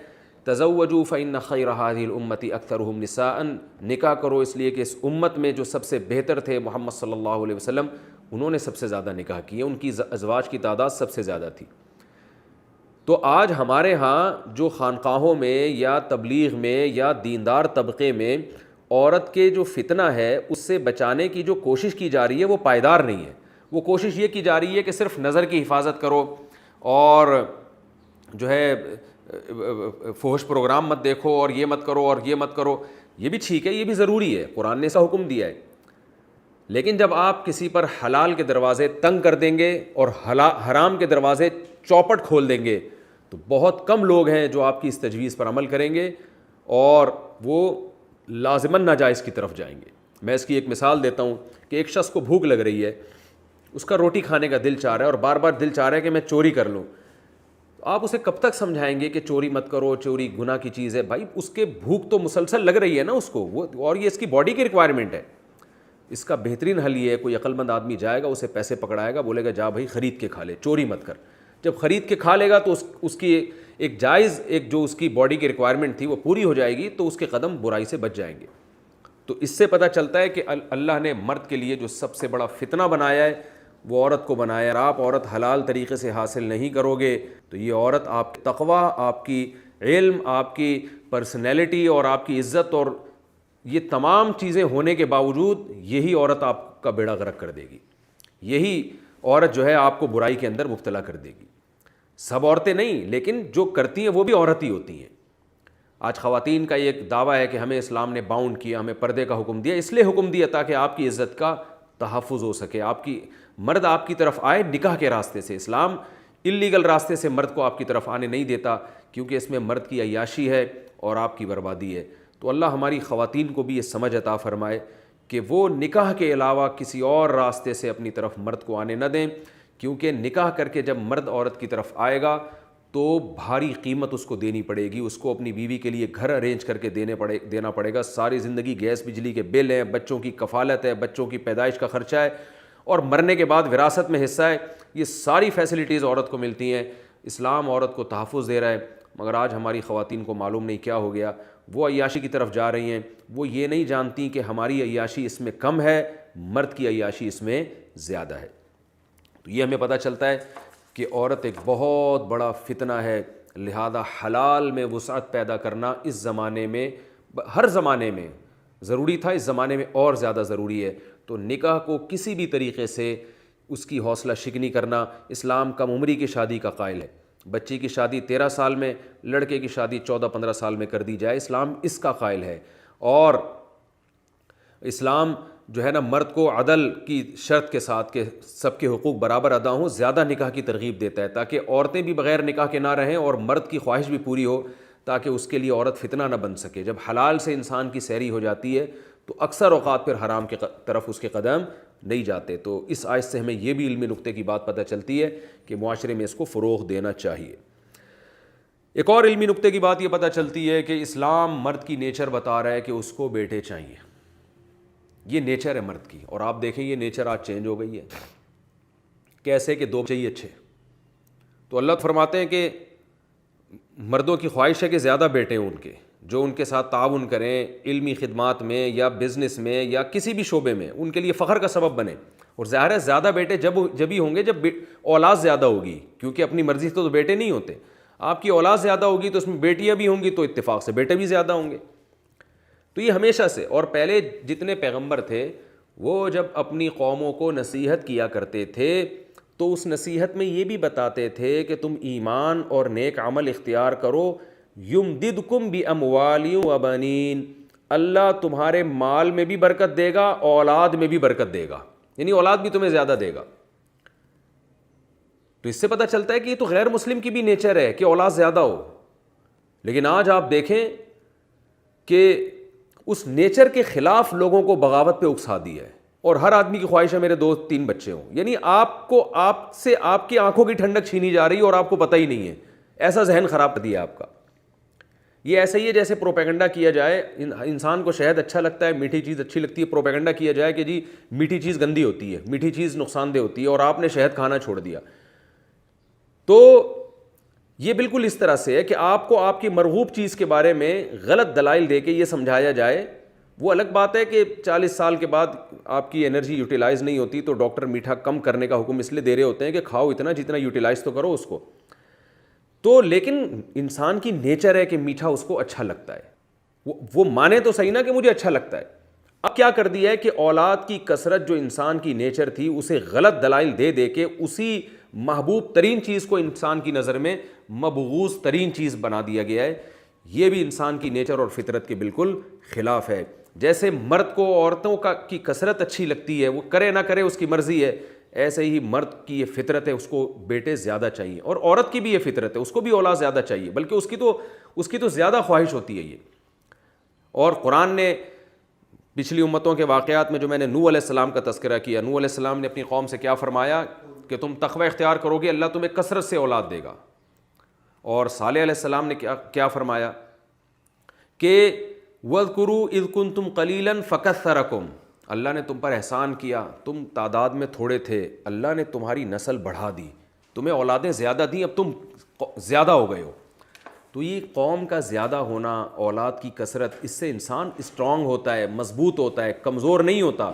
Speaker 2: تزوجوا فإن خیر هذه الامة اکثرهم نساء, نکاح کرو اس لیے کہ اس امت میں جو سب سے بہتر تھے محمد صلی اللہ علیہ وسلم انہوں نے سب سے زیادہ نکاح کیے, ان کی ازواج کی تعداد سب سے زیادہ تھی. تو آج ہمارے ہاں جو خانقاہوں میں یا تبلیغ میں یا دیندار طبقے میں عورت کے جو فتنہ ہے اس سے بچانے کی جو کوشش کی جا رہی ہے وہ پائیدار نہیں ہے. وہ کوشش یہ کی جا رہی ہے کہ صرف نظر کی حفاظت کرو اور جو ہے فحش پروگرام مت دیکھو اور یہ مت کرو اور یہ مت کرو. یہ بھی ٹھیک ہے, یہ بھی ضروری ہے, قرآن نے ایسا حکم دیا ہے. لیکن جب آپ کسی پر حلال کے دروازے تنگ کر دیں گے اور حرام کے دروازے چوپٹ کھول دیں گے تو بہت کم لوگ ہیں جو آپ کی اس تجویز پر عمل کریں گے اور وہ لازماً ناجائز کی طرف جائیں گے. میں اس کی ایک مثال دیتا ہوں کہ ایک شخص کو بھوک لگ رہی ہے, اس کا روٹی کھانے کا دل چاہ رہا ہے اور بار بار دل چاہ رہا ہے کہ میں چوری کر لوں. آپ اسے کب تک سمجھائیں گے کہ چوری مت کرو, چوری گناہ کی چیز ہے؟ بھائی اس کے بھوک تو مسلسل لگ رہی ہے نا اس کو, وہ اور یہ اس کی باڈی کی ریکوائرمنٹ ہے. اس کا بہترین حل یہ ہے, کوئی عقل مند آدمی جائے گا, اسے پیسے پکڑائے گا, بولے گا جا بھائی خرید کے کھا لے, چوری مت کر. جب خرید کے کھا لے گا تو اس کی ایک جائز ایک جو اس کی باڈی کی ریکوائرمنٹ تھی وہ پوری ہو جائے گی, تو اس کے قدم برائی سے بچ جائیں گے. تو اس سے پتہ چلتا ہے کہ اللہ نے مرد کے لیے جو سب سے بڑا فتنہ بنایا ہے وہ عورت کو بنایا ہے. آپ عورت حلال طریقے سے حاصل نہیں کرو گے تو یہ عورت آپ کی تقوی, آپ کی علم, آپ کی پرسنالٹی اور آپ کی عزت اور یہ تمام چیزیں ہونے کے باوجود یہی عورت آپ کا بیڑا غرق کر دے گی. یہی عورت جو ہے آپ کو برائی کے اندر مبتلا کر دے گی. سب عورتیں نہیں, لیکن جو کرتی ہیں وہ بھی عورت ہی ہوتی ہیں. آج خواتین کا ایک دعویٰ ہے کہ ہمیں اسلام نے باؤنڈ کیا, ہمیں پردے کا حکم دیا. اس لیے حکم دیا تاکہ آپ کی عزت کا تحفظ ہو سکے, آپ کی مرد آپ کی طرف آئے نکاح کے راستے سے. اسلام اللیگل راستے سے مرد کو آپ کی طرف آنے نہیں دیتا, کیونکہ اس میں مرد کی عیاشی ہے اور آپ کی بربادی ہے. تو اللہ ہماری خواتین کو بھی یہ سمجھ عطا فرمائے کہ وہ نکاح کے علاوہ کسی اور راستے سے اپنی طرف مرد کو آنے نہ دیں, کیونکہ نکاح کر کے جب مرد عورت کی طرف آئے گا تو بھاری قیمت اس کو دینی پڑے گی. اس کو اپنی بیوی کے لیے گھر ارینج کر کے دینا پڑے گا. ساری زندگی گیس بجلی کے بل ہیں, بچوں کی کفالت ہے, بچوں کی پیدائش کا خرچہ ہے اور مرنے کے بعد وراثت میں حصہ ہے. یہ ساری فیسلٹیز عورت کو ملتی ہیں. اسلام عورت کو تحفظ دے رہا ہے مگر آج ہماری خواتین کو معلوم نہیں کیا ہو گیا، وہ عیاشی کی طرف جا رہی ہیں، وہ یہ نہیں جانتی کہ ہماری عیاشی اس میں کم ہے، مرد کی عیاشی اس میں زیادہ ہے۔ تو یہ ہمیں پتہ چلتا ہے کہ عورت ایک بہت بڑا فتنہ ہے، لہذا حلال میں وسعت پیدا کرنا اس زمانے میں، ہر زمانے میں ضروری تھا، اس زمانے میں اور زیادہ ضروری ہے۔ تو نکاح کو کسی بھی طریقے سے اس کی حوصلہ شکنی کرنا، اسلام کم عمری کی شادی کا قائل ہے۔ بچی کی شادی 13 سال میں، لڑکے کی شادی 14-15 سال میں کر دی جائے، اسلام اس کا قائل ہے۔ اور اسلام جو ہے نا مرد کو عدل کی شرط کے ساتھ کہ سب کے حقوق برابر ادا ہوں، زیادہ نکاح کی ترغیب دیتا ہے تاکہ عورتیں بھی بغیر نکاح کے نہ رہیں اور مرد کی خواہش بھی پوری ہو، تاکہ اس کے لیے عورت فتنہ نہ بن سکے۔ جب حلال سے انسان کی سیری ہو جاتی ہے تو اکثر اوقات پھر حرام کی طرف اس کے قدم نہیں جاتے۔ تو اس آیت سے ہمیں یہ بھی علمی نقطے کی بات پتہ چلتی ہے کہ معاشرے میں اس کو فروغ دینا چاہیے۔ ایک اور علمی نقطے کی بات یہ پتہ چلتی ہے کہ اسلام مرد کی نیچر بتا رہا ہے کہ اس کو بیٹے چاہیے، یہ نیچر ہے مرد کی، اور آپ دیکھیں یہ نیچر آج چینج ہو گئی ہے۔ کیسے کہ 2 چاہیے اچھے، تو اللہ فرماتے ہیں کہ مردوں کی خواہش ہے کہ زیادہ بیٹے ہوں ان کے، جو ان کے ساتھ تعاون کریں علمی خدمات میں یا بزنس میں یا کسی بھی شعبے میں، ان کے لیے فخر کا سبب بنے۔ اور ظاہر ہے زیادہ بیٹے جب ہی ہوں گے جب اولاد زیادہ ہوگی، کیونکہ اپنی مرضی سے تو بیٹے نہیں ہوتے۔ آپ کی اولاد زیادہ ہوگی تو اس میں بیٹیاں بھی ہوں گی، تو اتفاق سے بیٹے بھی زیادہ ہوں گے۔ تو یہ ہمیشہ سے، اور پہلے جتنے پیغمبر تھے وہ جب اپنی قوموں کو نصیحت کیا کرتے تھے تو اس نصیحت میں یہ بھی بتاتے تھے کہ تم ایمان اور نیک عمل اختیار کرو، یمددکم باموال وبنین، اللہ تمہارے مال میں بھی برکت دے گا، اولاد میں بھی برکت دے گا، یعنی اولاد بھی تمہیں زیادہ دے گا۔ تو اس سے پتہ چلتا ہے کہ یہ تو غیر مسلم کی بھی نیچر ہے کہ اولاد زیادہ ہو، لیکن آج آپ دیکھیں کہ اس نیچر کے خلاف لوگوں کو بغاوت پہ اکسا دیا ہے، اور ہر آدمی کی خواہش ہے میرے 2-3 بچے ہوں، یعنی آپ سے آپ کی آنکھوں کی ٹھنڈک چھینی جا رہی ہے اور آپ کو پتہ ہی نہیں ہے، ایسا ذہن خراب کر دیا آپ کا۔ یہ ایسا ہی ہے جیسے پروپیگنڈا کیا جائے، انسان کو شہد اچھا لگتا ہے، میٹھی چیز اچھی لگتی ہے، پروپیگنڈا کیا جائے کہ جی میٹھی چیز گندی ہوتی ہے، میٹھی چیز نقصان دہ ہوتی ہے، اور آپ نے شہد کھانا چھوڑ دیا۔ تو یہ بالکل اس طرح سے ہے کہ آپ کو آپ کی مرغوب چیز کے بارے میں غلط دلائل دے کے یہ سمجھایا جائے۔ وہ الگ بات ہے کہ 40 سال کے بعد آپ کی انرجی یوٹیلائز نہیں ہوتی تو ڈاکٹر میٹھا کم کرنے کا حکم اس لیے دے رہے ہوتے ہیں کہ کھاؤ اتنا جتنا یوٹیلائز تو کرو اس کو، تو لیکن انسان کی نیچر ہے کہ میٹھا اس کو اچھا لگتا ہے، وہ مانے تو صحیح نا کہ مجھے اچھا لگتا ہے۔ اب کیا کر دیا ہے کہ اولاد کی کثرت جو انسان کی نیچر تھی اسے غلط دلائل دے دے کے اسی محبوب ترین چیز کو انسان کی نظر میں مبغوض ترین چیز بنا دیا گیا ہے۔ یہ بھی انسان کی نیچر اور فطرت کے بالکل خلاف ہے۔ جیسے مرد کو عورتوں کی کثرت اچھی لگتی ہے، وہ کرے نہ کرے اس کی مرضی ہے، ایسے ہی مرد کی یہ فطرت ہے اس کو بیٹے زیادہ چاہیے، اور عورت کی بھی یہ فطرت ہے اس کو بھی اولاد زیادہ چاہیے، بلکہ اس کی تو زیادہ خواہش ہوتی ہے یہ۔ اور قرآن نے پچھلی امتوں کے واقعات میں جو میں نے نوح علیہ السلام کا تذکرہ کیا، نوح علیہ السلام نے اپنی قوم سے کیا فرمایا کہ تم تقوی اختیار کرو گے اللہ تمہیں کثرت سے اولاد دے گا۔ اور صالح علیہ السلام نے کیا فرمایا کہ وَاذْكُرُوا إِذْ كُنْتُمْ قَلِيلًا فَكَثَّرَكُمْ، اللہ نے تم پر احسان کیا، تم تعداد میں تھوڑے تھے، اللہ نے تمہاری نسل بڑھا دی، تمہیں اولادیں زیادہ دیں، اب تم زیادہ ہو گئے ہو۔ تو یہ قوم کا زیادہ ہونا، اولاد کی کثرت، اس سے انسان اسٹرانگ ہوتا ہے، مضبوط ہوتا ہے، کمزور نہیں ہوتا۔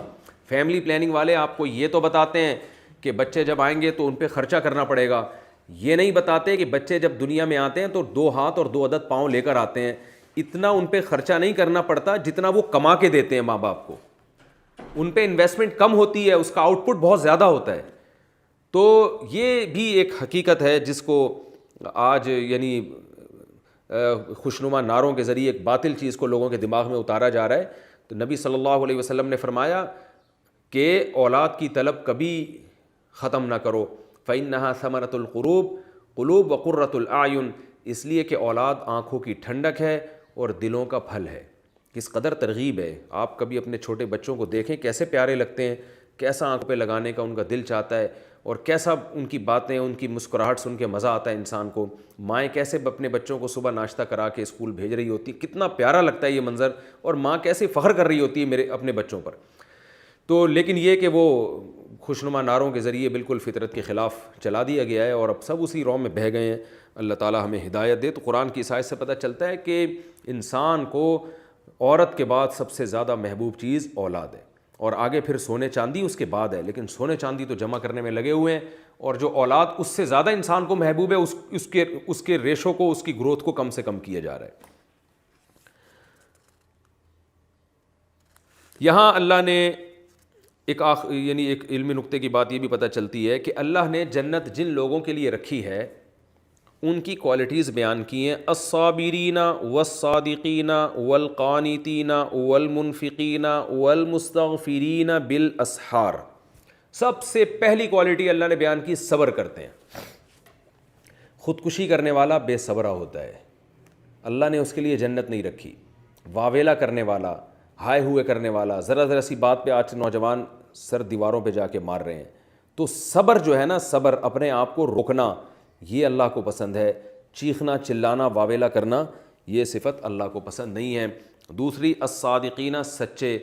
Speaker 2: فیملی پلاننگ والے آپ کو یہ تو بتاتے ہیں کہ بچے جب آئیں گے تو ان پہ خرچہ کرنا پڑے گا، یہ نہیں بتاتے کہ بچے جب دنیا میں آتے ہیں تو 2 ہاتھ اور 2 عدد پاؤں لے کر آتے ہیں، اتنا ان پہ خرچہ نہیں کرنا پڑتا جتنا وہ کما کے دیتے ہیں ماں باپ کو، ان پہ انویسٹمنٹ کم ہوتی ہے، اس کا آؤٹ پٹ بہت زیادہ ہوتا ہے۔ تو یہ بھی ایک حقیقت ہے جس کو آج یعنی خوشنما نعروں کے ذریعے ایک باطل چیز کو لوگوں کے دماغ میں اتارا جا رہا ہے۔ تو نبی صلی اللہ علیہ وسلم نے فرمایا کہ اولاد کی طلب کبھی ختم نہ کرو، فَإِنَّهَا ثَمَرَةُ الْقُلُوبِ، قلوب وقرۃ الْأَعْیُن، اس لیے کہ اولاد آنکھوں کی ٹھنڈک ہے اور دلوں کا پھل ہے۔ کس قدر ترغیب ہے، آپ کبھی اپنے چھوٹے بچوں کو دیکھیں کیسے پیارے لگتے ہیں، کیسا آنکھ پہ لگانے کا ان کا دل چاہتا ہے، اور کیسا ان کی باتیں، ان کی مسکراہٹ سن کے مزہ آتا ہے انسان کو۔ مائیں کیسے اپنے بچوں کو صبح ناشتہ کرا کے اسکول بھیج رہی ہوتی، کتنا پیارا لگتا ہے یہ منظر، اور ماں کیسے فخر کر رہی ہوتی ہے اپنے بچوں پر۔ تو لیکن یہ کہ وہ خوشنما نعروں کے ذریعے بالکل فطرت کے خلاف چلا دیا گیا ہے اور اب سب اسی رو میں بہہ گئے ہیں. اللہ تعالیٰ ہمیں ہدایت دے. تو قرآن کی اس آیت سے پتہ چلتا ہے کہ انسان کو عورت کے بعد سب سے زیادہ محبوب چیز اولاد ہے, اور آگے پھر سونے چاندی اس کے بعد ہے, لیکن سونے چاندی تو جمع کرنے میں لگے ہوئے ہیں, اور جو اولاد اس سے زیادہ انسان کو محبوب ہے اس کے ریشو کو, اس کی گروتھ کو کم سے کم کیا جا رہا ہے. یہاں اللہ نے ایک علمی نقطے کی بات یہ بھی پتہ چلتی ہے کہ اللہ نے جنت جن لوگوں کے لیے رکھی ہے ان کی کوالٹیز بیان کی ہیں. الصابرین والصادقین والقانتین والمنفقین والمستغفرین بالاسحار. سب سے پہلی کوالٹی اللہ نے بیان کی, صبر کرتے ہیں. خودکشی کرنے والا بے صبرہ ہوتا ہے, اللہ نے اس کے لیے جنت نہیں رکھی. واویلا کرنے والا, ہائے ہوئے کرنے والا, ذرا سی بات پہ آج نوجوان سر دیواروں پہ جا کے مار رہے ہیں. تو صبر جو ہے نا, صبر, اپنے آپ کو روکنا, یہ اللہ کو پسند ہے. چیخنا, چلانا, واویلا کرنا, یہ صفت اللہ کو پسند نہیں ہے. دوسری الصادقین, سچے.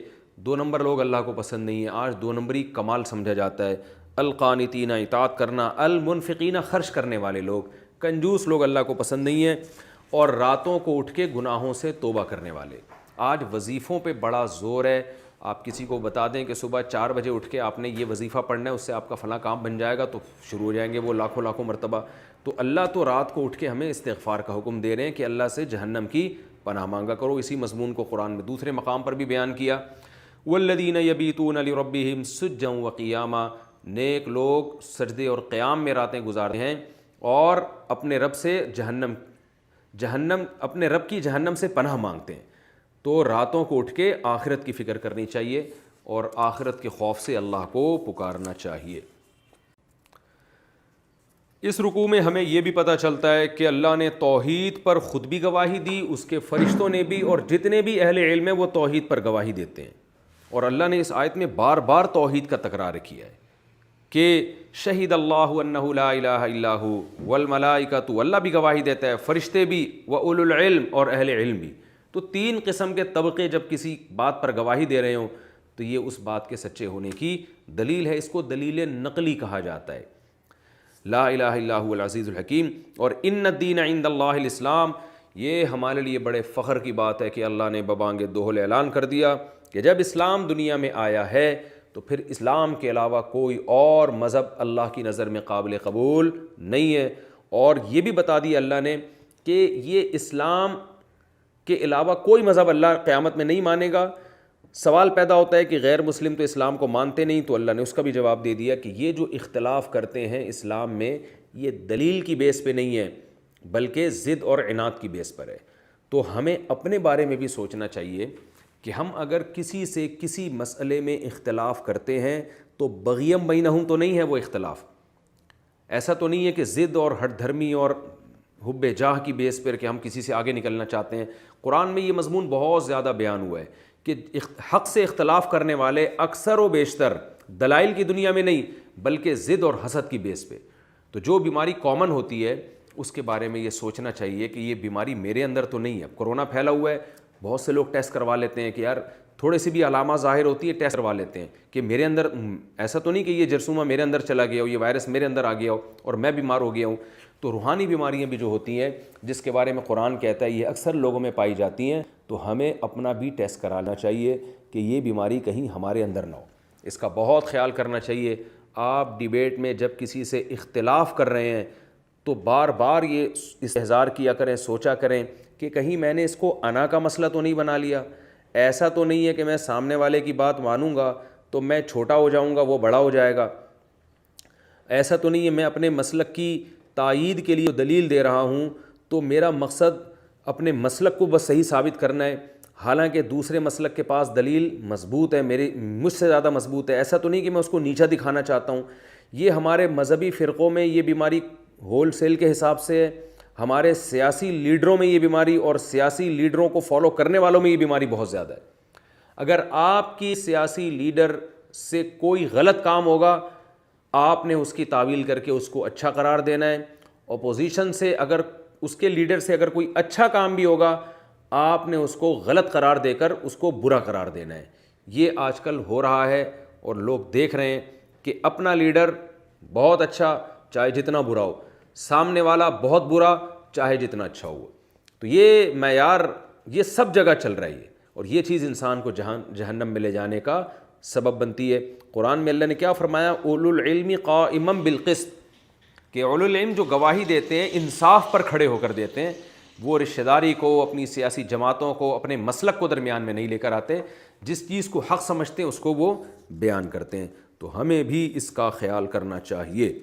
Speaker 2: 2 نمبر لوگ اللہ کو پسند نہیں ہیں, آج 2 نمبری کمال سمجھا جاتا ہے. القانتین, اطاعت کرنا. المنفقین, خرچ کرنے والے لوگ. کنجوس لوگ اللہ کو پسند نہیں ہیں. اور راتوں کو اٹھ کے گناہوں سے توبہ کرنے والے. آج وظیفوں پہ بڑا زور ہے. آپ کسی کو بتا دیں کہ صبح 4 بجے اٹھ کے آپ نے یہ وظیفہ پڑھنا ہے, اس سے آپ کا فلاں کام بن جائے گا, تو شروع ہو جائیں گے وہ لاکھوں مرتبہ. تو اللہ تو رات کو اٹھ کے ہمیں استغفار کا حکم دے رہے ہیں کہ اللہ سے جہنم کی پناہ مانگا کرو. اسی مضمون کو قرآن میں دوسرے مقام پر بھی بیان کیا. والذین یبیتون لربہم سجدا وقیاما. نیک لوگ سجدے اور قیام میں راتیں گزارتے ہیں اور اپنے رب سے اپنے رب کی جہنم سے پناہ مانگتے ہیں. تو راتوں کو اٹھ کے آخرت کی فکر کرنی چاہیے اور آخرت کے خوف سے اللہ کو پکارنا چاہیے. اس رکوع میں ہمیں یہ بھی پتہ چلتا ہے کہ اللہ نے توحید پر خود بھی گواہی دی, اس کے فرشتوں نے بھی, اور جتنے بھی اہل علم ہیں وہ توحید پر گواہی دیتے ہیں. اور اللہ نے اس آیت میں بار بار توحید کا تکرار کیا ہے کہ شہید اللہ انہ لا الہ الا ھو والملائکۃ, اللہ بھی گواہی دیتا ہے, فرشتے بھی, واولو العلم, اور اہل علم بھی. تو 3 قسم کے طبقے جب کسی بات پر گواہی دے رہے ہوں تو یہ اس بات کے سچے ہونے کی دلیل ہے. اس کو دلیل نقلی کہا جاتا ہے. لا الہ الا ھو العزیز الحکیم. اور ان الدین عند اللہ الاسلام, یہ ہمارے لیے بڑے فخر کی بات ہے کہ اللہ نے ببانگ دوہل اعلان کر دیا کہ جب اسلام دنیا میں آیا ہے تو پھر اسلام کے علاوہ کوئی اور مذہب اللہ کی نظر میں قابل قبول نہیں ہے. اور یہ بھی بتا دیا اللہ نے کہ یہ اسلام کے علاوہ کوئی مذہب اللہ قیامت میں نہیں مانے گا. سوال پیدا ہوتا ہے کہ غیر مسلم تو اسلام کو مانتے نہیں, تو اللہ نے اس کا بھی جواب دے دیا کہ یہ جو اختلاف کرتے ہیں اسلام میں, یہ دلیل کی بیس پہ نہیں ہے بلکہ ضد اور عناد کی بیس پر ہے. تو ہمیں اپنے بارے میں بھی سوچنا چاہیے کہ ہم اگر کسی سے کسی مسئلے میں اختلاف کرتے ہیں تو بغیم بینہم تو نہیں ہے وہ اختلاف. ایسا تو نہیں ہے کہ ضد اور ہٹ دھرمی اور حب جاہ کی بیس پر کہ ہم کسی سے آگے نکلنا چاہتے ہیں. قرآن میں یہ مضمون بہت زیادہ بیان ہوا ہے کہ حق سے اختلاف کرنے والے اکثر و بیشتر دلائل کی دنیا میں نہیں بلکہ ضد اور حسد کی بیس پہ. تو جو بیماری کامن ہوتی ہے اس کے بارے میں یہ سوچنا چاہیے کہ یہ بیماری میرے اندر تو نہیں ہے. اب کرونا پھیلا ہوا ہے, بہت سے لوگ ٹیسٹ کروا لیتے ہیں کہ یار تھوڑے سی بھی علامات ظاہر ہوتی ہے ٹیسٹ کروا لیتے ہیں کہ میرے اندر, ایسا تو نہیں کہ یہ جرثومہ میرے اندر چلا گیا ہو, یہ وائرس میرے اندر آ گیا ہو اور میں بیمار ہو گیا ہوں. تو روحانی بیماریاں بھی جو ہوتی ہیں جس کے بارے میں قرآن کہتا ہے یہ اکثر لوگوں میں پائی جاتی ہیں, تو ہمیں اپنا بھی ٹیسٹ کرانا چاہیے کہ یہ بیماری کہیں ہمارے اندر نہ ہو. اس کا بہت خیال کرنا چاہیے. آپ ڈیبیٹ میں جب کسی سے اختلاف کر رہے ہیں تو بار بار یہ استحضار کیا کریں, سوچا کریں کہ کہیں میں نے اس کو انا کا مسئلہ تو نہیں بنا لیا. ایسا تو نہیں ہے کہ میں سامنے والے کی بات مانوں گا تو میں چھوٹا ہو جاؤں گا, وہ بڑا ہو جائے گا. ایسا تو نہیں ہے میں اپنے مسلک کی تائید کے لیے دلیل دے رہا ہوں تو میرا مقصد اپنے مسلک کو بس صحیح ثابت کرنا ہے, حالانکہ دوسرے مسلک کے پاس دلیل مضبوط ہے, مجھ سے زیادہ مضبوط ہے. ایسا تو نہیں کہ میں اس کو نیچا دکھانا چاہتا ہوں. یہ ہمارے مذہبی فرقوں میں یہ بیماری ہول سیل کے حساب سے ہے, ہمارے سیاسی لیڈروں میں یہ بیماری اور سیاسی لیڈروں کو فالو کرنے والوں میں یہ بیماری بہت زیادہ ہے. اگر آپ کی سیاسی لیڈر سے کوئی غلط کام ہوگا آپ نے اس کی تعویل کر کے اس کو اچھا قرار دینا ہے. اپوزیشن سے اگر اس کے لیڈر سے اگر کوئی اچھا کام بھی ہوگا آپ نے اس کو غلط قرار دے کر اس کو برا قرار دینا ہے. یہ آج کل ہو رہا ہے اور لوگ دیکھ رہے ہیں کہ اپنا لیڈر بہت اچھا چاہے جتنا برا ہو، سامنے والا بہت برا چاہے جتنا اچھا ہو. تو یہ معیار یہ سب جگہ چل رہی ہے، اور یہ چیز انسان کو جہنم میں لے جانے کا سبب بنتی ہے. قرآن میں اللہ نے کیا فرمایا؟ اولو العلم قائما بالقسط، کہ اولو العلم جو گواہی دیتے ہیں انصاف پر کھڑے ہو کر دیتے ہیں، وہ رشتہ داری کو، اپنی سیاسی جماعتوں کو، اپنے مسلک کو درمیان میں نہیں لے کر آتے، جس چیز کو حق سمجھتے ہیں اس کو وہ بیان کرتے ہیں. تو ہمیں بھی اس کا خیال کرنا چاہیے.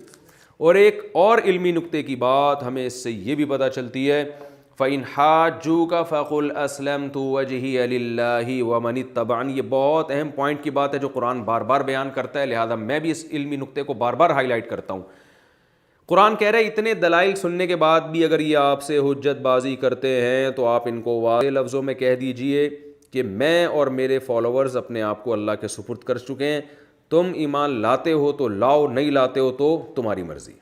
Speaker 2: اور ایک اور علمی نکتے کی بات ہمیں اس سے یہ بھی پتہ چلتی ہے، فَإِنْ حَاجُّوكَ فَقُلْ أَسْلَمْتُ وَجْهِيَ لِلَّهِ وَمَنِ اتَّبَعَنِي. یہ بہت اہم پوائنٹ کی بات ہے جو قرآن بار بار بیان کرتا ہے، لہذا میں بھی اس علمی نکتے کو بار بار ہائی لائٹ کرتا ہوں. قرآن کہہ رہا ہے اتنے دلائل سننے کے بعد بھی اگر یہ آپ سے حجت بازی کرتے ہیں تو آپ ان کو واضح لفظوں میں کہہ دیجئے کہ میں اور میرے فالوورز اپنے آپ کو اللہ کے سپرد کر چکے ہیں. تم ایمان لاتے ہو تو لاؤ، نہیں لاتے ہو تو تمہاری مرضی.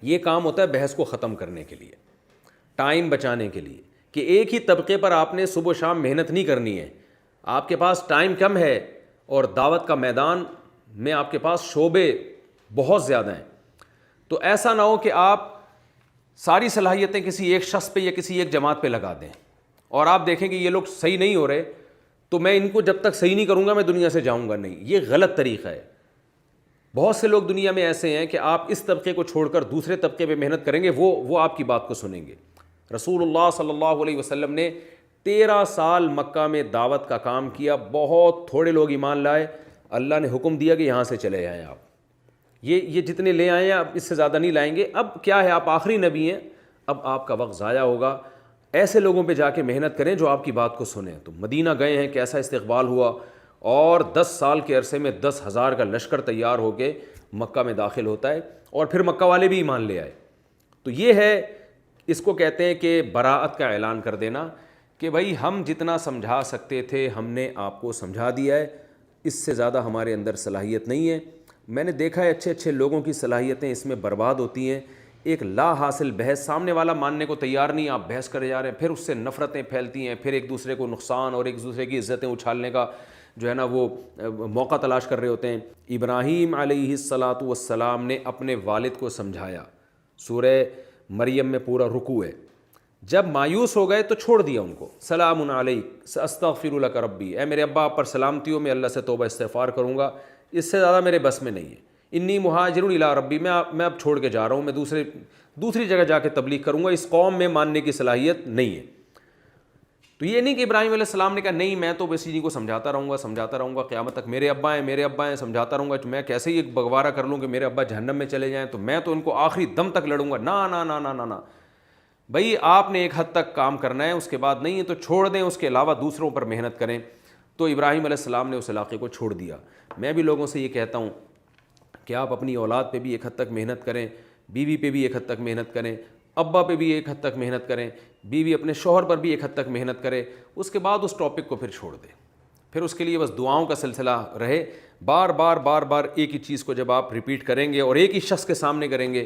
Speaker 2: یہ کام ہوتا ہے بحث کو ختم کرنے کے لیے، ٹائم بچانے کے لیے، کہ ایک ہی طبقے پر آپ نے صبح و شام محنت نہیں کرنی ہے. آپ کے پاس ٹائم کم ہے اور دعوت کا میدان میں آپ کے پاس شعبے بہت زیادہ ہیں. تو ایسا نہ ہو کہ آپ ساری صلاحیتیں کسی ایک شخص پہ یا کسی ایک جماعت پہ لگا دیں اور آپ دیکھیں کہ یہ لوگ صحیح نہیں ہو رہے تو میں ان کو جب تک صحیح نہیں کروں گا میں دنیا سے جاؤں گا نہیں. یہ غلط طریقہ ہے. بہت سے لوگ دنیا میں ایسے ہیں کہ آپ اس طبقے کو چھوڑ کر دوسرے طبقے پہ محنت کریں گے، وہ آپ کی بات کو سنیں گے. رسول اللہ صلی اللہ علیہ وسلم نے 13 سال مکہ میں دعوت کا کام کیا، بہت تھوڑے لوگ ایمان لائے. اللہ نے حکم دیا کہ یہاں سے چلے جائیں آپ، یہ جتنے لے آئے ہیں اب اس سے زیادہ نہیں لائیں گے. اب کیا ہے، آپ آخری نبی ہیں، اب آپ کا وقت ضائع ہوگا. ایسے لوگوں پہ جا کے محنت کریں جو آپ کی بات کو سنیں. تو مدینہ گئے ہیں، کیسا استقبال ہوا، اور 10 سال کے عرصے میں 10,000 کا لشکر تیار ہو کے مکہ میں داخل ہوتا ہے، اور پھر مکہ والے بھی ایمان لے آئے. تو یہ ہے، اس کو کہتے ہیں کہ براءت کا اعلان کر دینا، کہ بھائی ہم جتنا سمجھا سکتے تھے ہم نے آپ کو سمجھا دیا ہے، اس سے زیادہ ہمارے اندر صلاحیت نہیں ہے. میں نے دیکھا ہے اچھے اچھے لوگوں کی صلاحیتیں اس میں برباد ہوتی ہیں. ایک لا حاصل بحث، سامنے والا ماننے کو تیار نہیں، آپ بحث کرے جا رہے ہیں، پھر اس سے نفرتیں پھیلتی ہیں، پھر ایک دوسرے کو نقصان اور ایک دوسرے کی عزتیں اچھالنے کا جو ہے نا وہ موقع تلاش کر رہے ہوتے ہیں. ابراہیم علیہ الصلاۃ والسلام نے اپنے والد کو سمجھایا، سورہ مریم میں پورا رکوع ہے. جب مایوس ہو گئے تو چھوڑ دیا ان کو، سلام علیک ساستغفر لک ربی، اے میرے ابا آپ پر سلامتی ہو، میں اللہ سے توبہ استغفار کروں گا، اس سے زیادہ میرے بس میں نہیں ہے. انی مہاجر الی ربی، میں اب چھوڑ کے جا رہا ہوں، میں دوسری جگہ جا کے تبلیغ کروں گا، اس قوم میں ماننے کی صلاحیت نہیں ہے. تو یہ نہیں کہ ابراہیم علیہ السلام نے کہا نہیں میں تو بس انہیں کو سمجھاتا رہوں گا قیامت تک، میرے ابا ہیں سمجھاتا رہوں گا، میں کیسے ہی ایک بگوارہ کر لوں کہ میرے ابا جہنم میں چلے جائیں تو میں تو ان کو آخری دم تک لڑوں گا. نا نا نا نا نا نا بھائی، آپ نے ایک حد تک کام کرنا ہے، اس کے بعد نہیں ہے تو چھوڑ دیں، اس کے علاوہ دوسروں پر محنت کریں. تو ابراہیم علیہ السلام نے اس علاقے کو چھوڑ دیا. میں بھی لوگوں سے یہ کہتا ہوں کہ آپ اپنی اولاد پہ بھی ایک حد تک محنت کریں، بیوی پہ بھی ایک حد تک محنت کریں، ابا پہ بھی ایک حد تک محنت کریں، بیوی اپنے شوہر پر بھی ایک حد تک محنت کرے. اس کے بعد اس ٹاپک کو پھر چھوڑ دیں، پھر اس کے لیے بس دعاؤں کا سلسلہ رہے. بار بار ایک ہی چیز کو جب آپ ریپیٹ کریں گے اور ایک ہی شخص کے سامنے کریں گے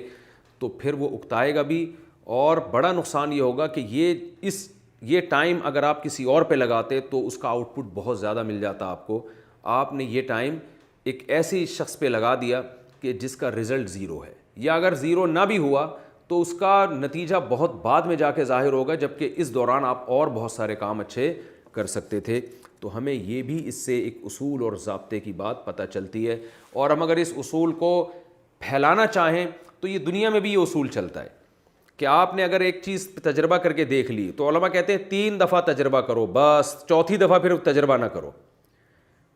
Speaker 2: تو پھر وہ اکتائے گا بھی، اور بڑا نقصان یہ ہوگا کہ یہ ٹائم اگر آپ کسی اور پہ لگاتے تو اس کا آؤٹ پٹ بہت زیادہ مل جاتا آپ کو. آپ نے یہ ٹائم ایک ایسی شخص پہ لگا دیا کہ جس کا رزلٹ زیرو ہے، یا اگر زیرو نہ بھی ہوا تو اس کا نتیجہ بہت بعد میں جا کے ظاہر ہوگا، جبکہ اس دوران آپ اور بہت سارے کام اچھے کر سکتے تھے. تو ہمیں یہ بھی اس سے ایک اصول اور ضابطے کی بات پتہ چلتی ہے، اور ہم اگر اس اصول کو پھیلانا چاہیں تو یہ دنیا میں بھی یہ اصول چلتا ہے کہ آپ نے اگر ایک چیز تجربہ کر کے دیکھ لی تو علماء کہتے ہیں 3 دفعہ تجربہ کرو، بس 4تھی دفعہ پھر تجربہ نہ کرو.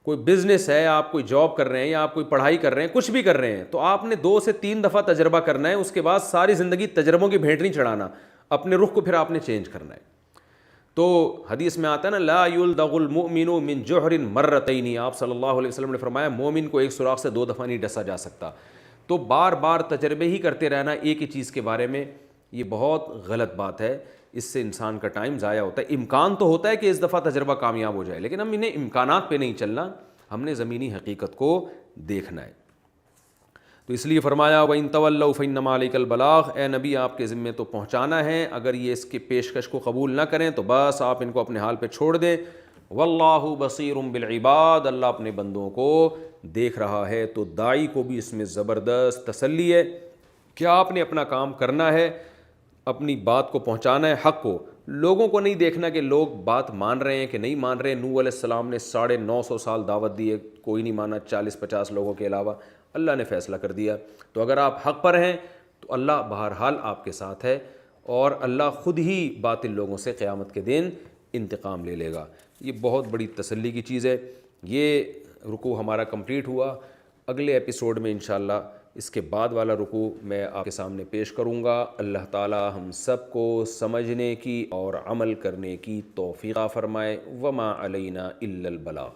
Speaker 2: کوئی بزنس ہے، آپ کوئی جاب کر رہے ہیں یا آپ کوئی پڑھائی کر رہے ہیں، کچھ بھی کر رہے ہیں، تو آپ نے 2 سے 3 دفعہ تجربہ کرنا ہے. اس کے بعد ساری زندگی تجربوں کی بھیٹ نہیں چڑھانا، اپنے رخ کو پھر آپ نے چینج کرنا ہے. تو حدیث میں آتا ہے نا، لا یلدغ المؤمن من جحر مرتین، آپ صلی اللہ علیہ وسلم نے فرمایا مومن کو ایک سوراخ سے 2 دفعہ نہیں ڈسا جا سکتا. تو بار بار تجربے ہی کرتے رہنا ایک ہی چیز کے بارے میں، یہ بہت غلط بات ہے. اس سے انسان کا ٹائم ضائع ہوتا ہے. امکان تو ہوتا ہے کہ اس دفعہ تجربہ کامیاب ہو جائے، لیکن ہم انہیں امکانات پہ نہیں چلنا، ہم نے زمینی حقیقت کو دیکھنا ہے. تو اس لیے فرمایا وَإِن تَوَلَّوْا فَإِنَّمَا عَلَيْكَ الْبَلَاغُ، اے نبی آپ کے ذمے تو پہنچانا ہے، اگر یہ اس کی پیشکش کو قبول نہ کریں تو بس آپ ان کو اپنے حال پہ چھوڑ دیں. وَاللَّهُ بَصِيرٌ بِالْعِبَادِ، اللہ اپنے بندوں کو دیکھ رہا ہے، تو داعی کو بھی اس میں زبردست تسلی ہے کہ آپ نے اپنا کام کرنا ہے، اپنی بات کو پہنچانا ہے حق کو، لوگوں کو نہیں دیکھنا کہ لوگ بات مان رہے ہیں کہ نہیں مان رہے ہیں۔ نوح علیہ السلام نے 950 سال دعوت دی ہے، کوئی نہیں مانا 40-50 لوگوں کے علاوہ، اللہ نے فیصلہ کر دیا۔ تو اگر آپ حق پر ہیں تو اللہ بہرحال آپ کے ساتھ ہے، اور اللہ خود ہی باطل لوگوں سے قیامت کے دن انتقام لے لے گا۔ یہ بہت بڑی تسلی کی چیز ہے۔ یہ رکوع ہمارا کمپلیٹ ہوا۔ اگلے ایپیسوڈ میں انشاءاللہ اس کے بعد والا رکوع میں آپ کے سامنے پیش کروں گا۔ اللہ تعالی ہم سب کو سمجھنے کی اور عمل کرنے کی توفیق فرمائے۔ وما علینا الا البلاغ۔